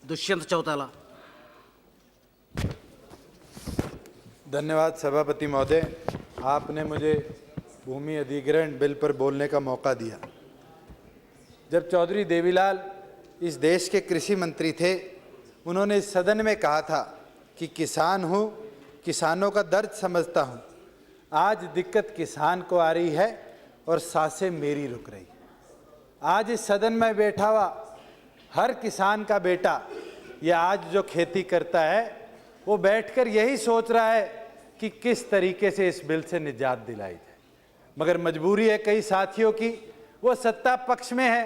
दुष्यंत चौटाला। धन्यवाद सभापति महोदय, आपने मुझे भूमि अधिग्रहण बिल पर बोलने का मौका दिया। जब चौधरी देवीलाल इस देश के कृषि मंत्री थे, उन्होंने इस सदन में कहा था कि किसान हूँ, किसानों का दर्द समझता हूँ। आज दिक्कत किसान को आ रही है और सांसें मेरी रुक रही। आज इस सदन में बैठा हुआ हर किसान का बेटा या आज जो खेती करता है, वो बैठकर यही सोच रहा है कि किस तरीके से इस बिल से निजात दिलाई जाए। मगर मजबूरी है कई साथियों की, वो सत्ता पक्ष में है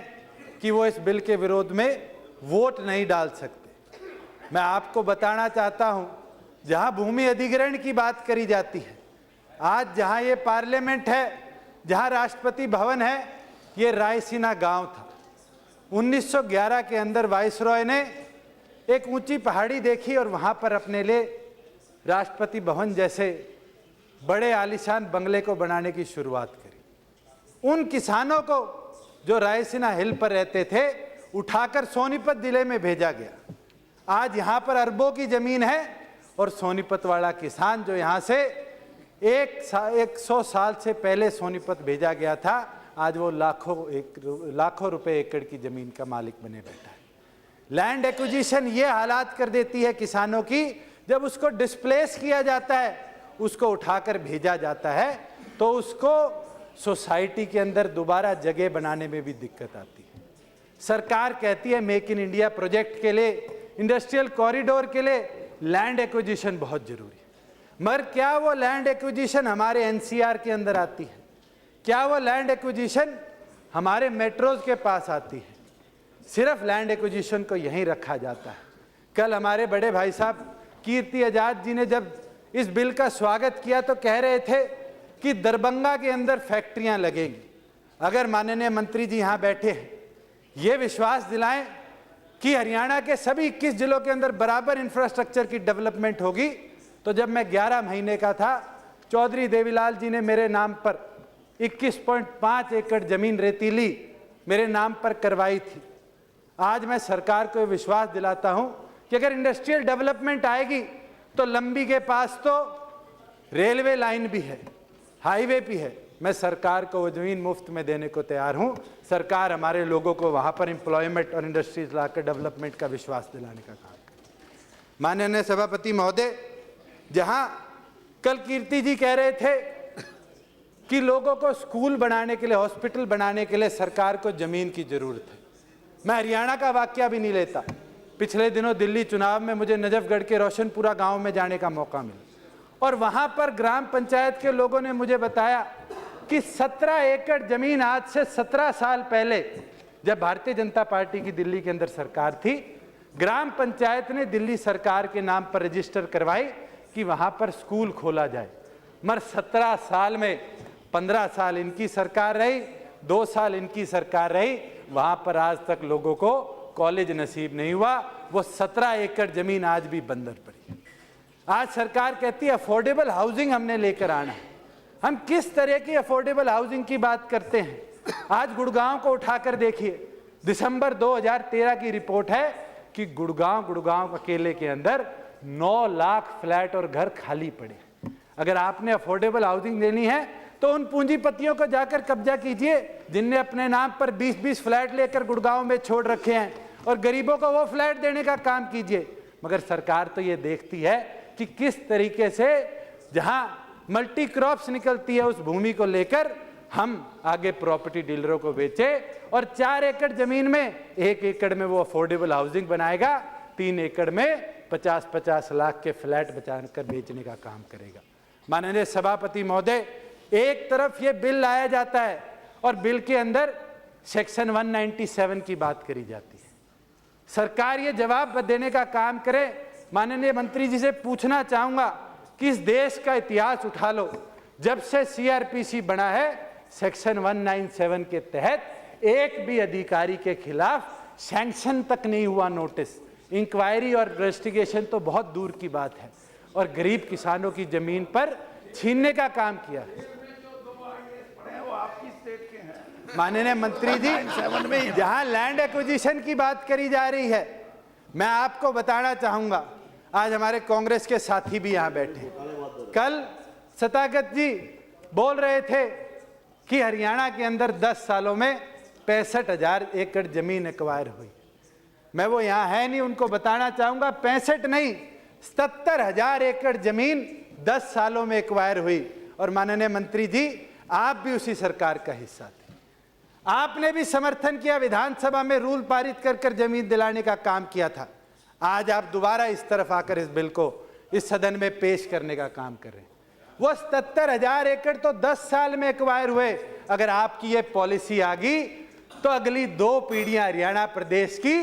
कि वो इस बिल के विरोध में वोट नहीं डाल सकते। मैं आपको बताना चाहता हूं, जहां भूमि अधिग्रहण की बात करी जाती है, आज जहां ये पार्लियामेंट है, जहां राष्ट्रपति भवन है, ये रायसीना गांव था। 1911 के अंदर वाइसरॉय ने एक ऊंची पहाड़ी देखी और वहां पर अपने लिए राष्ट्रपति भवन जैसे बड़े आलीशान बंगले को बनाने की शुरुआत करी। उन किसानों को जो रायसीना हिल पर रहते थे, उठाकर सोनीपत जिले में भेजा गया। आज यहाँ पर अरबों की जमीन है और सोनीपत वाला किसान जो यहाँ से 100 साल से पहले सोनीपत भेजा गया था, आज वो लाखों रुपए एकड़ की जमीन का मालिक बने बैठा है। लैंड एक्विजिशन ये हालात कर देती है किसानों की, जब उसको डिस्प्लेस किया जाता है, उसको उठाकर भेजा जाता है, तो उसको सोसाइटी के अंदर दोबारा जगह बनाने में भी दिक्कत आती है। सरकार कहती है मेक इन इंडिया प्रोजेक्ट के लिए, इंडस्ट्रियल कॉरिडोर के लिए लैंड एक्विजिशन बहुत जरूरी है। मगर क्या वो लैंड एक्विजिशन हमारे एनसीआर के अंदर आती है? क्या वो लैंड एक्विजिशन हमारे मेट्रोज के पास आती है? सिर्फ लैंड एक्विजिशन को यहीं रखा जाता है। कल हमारे बड़े भाई साहब कीर्ति आजाद जी ने जब इस बिल का स्वागत किया तो कह रहे थे कि दरभंगा के अंदर फैक्ट्रियां लगेंगी। अगर माननीय मंत्री जी यहाँ बैठे हैं, ये विश्वास दिलाएं कि हरियाणा के सभी 21 जिलों के अंदर बराबर इंफ्रास्ट्रक्चर की डेवलपमेंट होगी, तो जब मैं 11 महीने का था, चौधरी देवीलाल जी ने मेरे नाम पर 21.5 एकड़ जमीन रेतीली मेरे नाम पर करवाई थी। आज मैं सरकार को विश्वास दिलाता हूं कि अगर इंडस्ट्रियल डेवलपमेंट आएगी तो लंबी के पास तो रेलवे लाइन भी है, हाईवे भी है। मैं सरकार को वो जमीन मुफ्त में देने को तैयार हूं। सरकार हमारे लोगों को वहां पर एम्प्लॉयमेंट और इंडस्ट्रीज लाकर डेवलपमेंट का विश्वास दिलाने का काम करे। माननीय सभापति महोदय, जहां कल कीर्ति जी कह रहे थे कि लोगों को स्कूल बनाने के लिए, हॉस्पिटल बनाने के लिए सरकार को जमीन की जरूरत है, मैं हरियाणा का वाकया भी नहीं लेता। पिछले दिनों दिल्ली चुनाव में मुझे नजफगढ़ के रोशनपुरा गांव में जाने का मौका मिला और वहां पर ग्राम पंचायत के लोगों ने मुझे बताया कि 17 एकड़ जमीन आज से 17 साल पहले, जब भारतीय जनता पार्टी की दिल्ली के अंदर सरकार थी, ग्राम पंचायत ने दिल्ली सरकार के नाम पर रजिस्टर करवाई कि वहां पर स्कूल खोला जाए। मगर 17 साल में 15 साल इनकी सरकार रही, 2 साल इनकी सरकार रही, वहां पर आज तक लोगों को कॉलेज नसीब नहीं हुआ। वो 17 एकड़ जमीन आज भी बंजर पड़ी है। आज सरकार कहती है अफोर्डेबल हाउसिंग हमने लेकर आना है। हम किस तरह की अफोर्डेबल हाउसिंग की बात करते हैं? आज गुड़गांव को उठाकर देखिए, दिसंबर 2013 की रिपोर्ट है कि गुड़गांव अकेले के अंदर 9 लाख फ्लैट और घर खाली पड़े। अगर आपने अफोर्डेबल हाउसिंग देनी है तो उन पूंजीपतियों को जाकर कब्जा कीजिए जिनने अपने नाम पर 20-20 फ्लैट लेकर गुड़गांव में छोड़ रखे हैं, और गरीबों को वो फ्लैट देने का काम कीजिए। मगर सरकार तो ये देखती है कि किस तरीके से जहां मल्टी क्रॉप्स निकलती है उस भूमि को लेकर हम आगे प्रॉपर्टी डीलरों को बेचे, और 4 एकड़ जमीन में 1 एकड़ में वो अफोर्डेबल हाउसिंग बनाएगा, 3 एकड़ में 50-50 लाख के फ्लैट बचाकर बेचने का काम करेगा। माननीय सभापति महोदय, एक तरफ ये बिल लाया जाता है और बिल के अंदर सेक्शन 197 की बात करी जाती है। सरकार ये जवाब देने का काम करे। माननीय मंत्री जी से पूछना चाहूंगा कि इस देश का इतिहास उठा लो, जब से सीआरपीसी बना है, सेक्शन 197 के तहत एक भी अधिकारी के खिलाफ सैंक्शन तक नहीं हुआ नोटिस। इंक्वायरी और इन्वेस्टिगेशन तो बहुत दूर की बात है, और गरीब किसानों की जमीन पर छीनने का काम किया है। माननीय मंत्री जी, जहां लैंड एक्विजिशन की बात करी जा रही है, मैं आपको बताना चाहूँगा, आज हमारे कांग्रेस के साथी भी यहाँ बैठे हैं। कल सतागत जी बोल रहे थे कि हरियाणा के अंदर 10 सालों में 65,000 एकड़ जमीन एक्वायर हुई। मैं वो यहाँ है नहीं, उनको बताना चाहूँगा 65 नहीं 77,000 एकड़ जमीन 10 सालों में एक्वायर हुई। और माननीय मंत्री जी, आप भी उसी सरकार का हिस्सा थे, आपने भी समर्थन किया, विधानसभा में रूल पारित कर जमीन दिलाने का काम किया था। आज आप दोबारा इस तरफ आकर इस बिल को इस सदन में पेश करने का काम कर रहे हैं। वो 77,000 एकड़ तो 10 साल में एक्वायर हुए। अगर आपकी ये पॉलिसी आ गई तो अगली 2 पीढ़ियां हरियाणा प्रदेश की,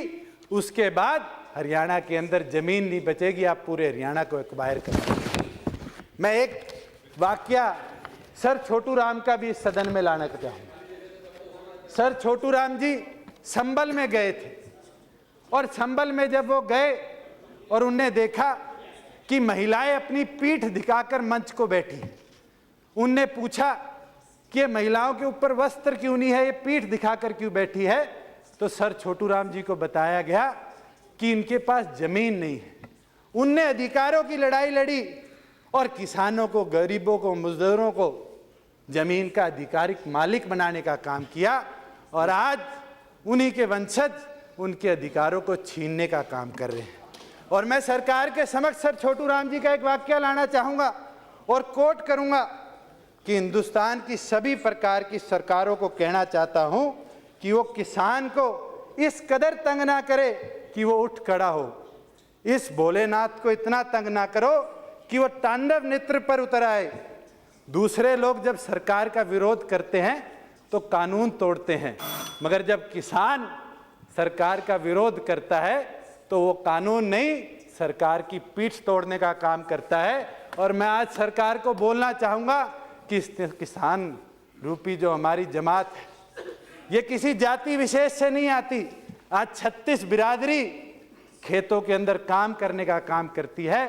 उसके बाद हरियाणा के अंदर जमीन नहीं बचेगी, आप पूरे हरियाणा को एक्वायर करेंगे। मैं एक वाकया सर छोटू राम का भी इस सदन में लाना चाहूँगा। सर छोटू राम जी संभल में गए थे और संभल में जब वो गए और उनने देखा कि महिलाएं अपनी पीठ दिखाकर मंच को बैठी हैं, उनने पूछा कि ये महिलाओं के ऊपर वस्त्र क्यों नहीं है, ये पीठ दिखाकर क्यों बैठी है, तो सर छोटू राम जी को बताया गया कि इनके पास जमीन नहीं है। उनने अधिकारों की लड़ाई लड़ी और किसानों को, गरीबों को, मजदूरों को जमीन का आधिकारिक मालिक बनाने का काम किया और आज उन्हीं के वंशज उनके अधिकारों को छीनने का काम कर रहे हैं। और मैं सरकार के समक्ष सर छोटू राम जी का एक वाक्य लाना चाहूँगा और कोट करूँगा कि हिंदुस्तान की सभी प्रकार की सरकारों को कहना चाहता हूँ कि वो किसान को इस कदर तंग ना करे कि वो उठ खड़ा हो, इस भोलेनाथ को इतना तंग ना करो कि वो तांडव नृत्य पर उतर आए। दूसरे लोग जब सरकार का विरोध करते हैं तो कानून तोड़ते हैं, मगर जब किसान सरकार का विरोध करता है तो वो कानून नहीं, सरकार की पीठ तोड़ने का काम करता है। और मैं आज सरकार को बोलना चाहूँगा कि किसान रूपी जो हमारी जमात है, ये किसी जाति विशेष से नहीं आती। आज 36 बिरादरी खेतों के अंदर काम करने का काम करती है।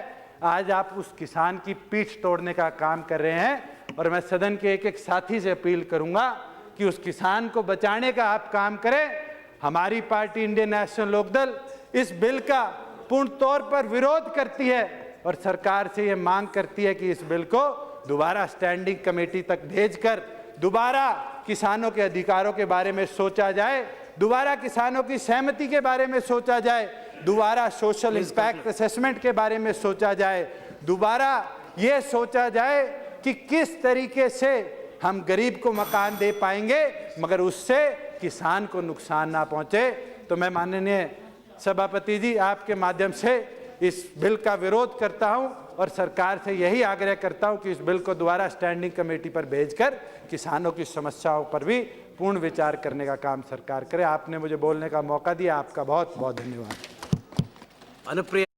आज आप उस किसान की पीठ तोड़ने का काम कर रहे हैं और मैं सदन के एक साथी से अपील करूंगा कि उस किसान को बचाने का आप काम करें। हमारी पार्टी इंडियन नेशनल लोकदल इस बिल का पूर्ण तौर पर विरोध करती है और सरकार से ये मांग करती है कि इस बिल को दोबारा स्टैंडिंग कमेटी तक भेजकर दोबारा किसानों के अधिकारों के बारे में सोचा जाए, दोबारा किसानों की सहमति के बारे में सोचा जाए, दोबारा सोशल इम्पैक्ट असेसमेंट के बारे में सोचा जाए, दोबारा ये सोचा जाए कि किस तरीके से हम गरीब को मकान दे पाएंगे मगर उससे किसान को नुकसान ना पहुंचे। तो मैं माननीय सभापति जी आपके माध्यम से इस बिल का विरोध करता हूं और सरकार से यही आग्रह करता हूं कि इस बिल को दोबारा स्टैंडिंग कमेटी पर भेजकर किसानों की समस्याओं पर भी पूर्ण विचार करने का काम सरकार करे। आपने मुझे बोलने का मौका दिया, आपका बहुत बहुत धन्यवाद। अनुप्रिया।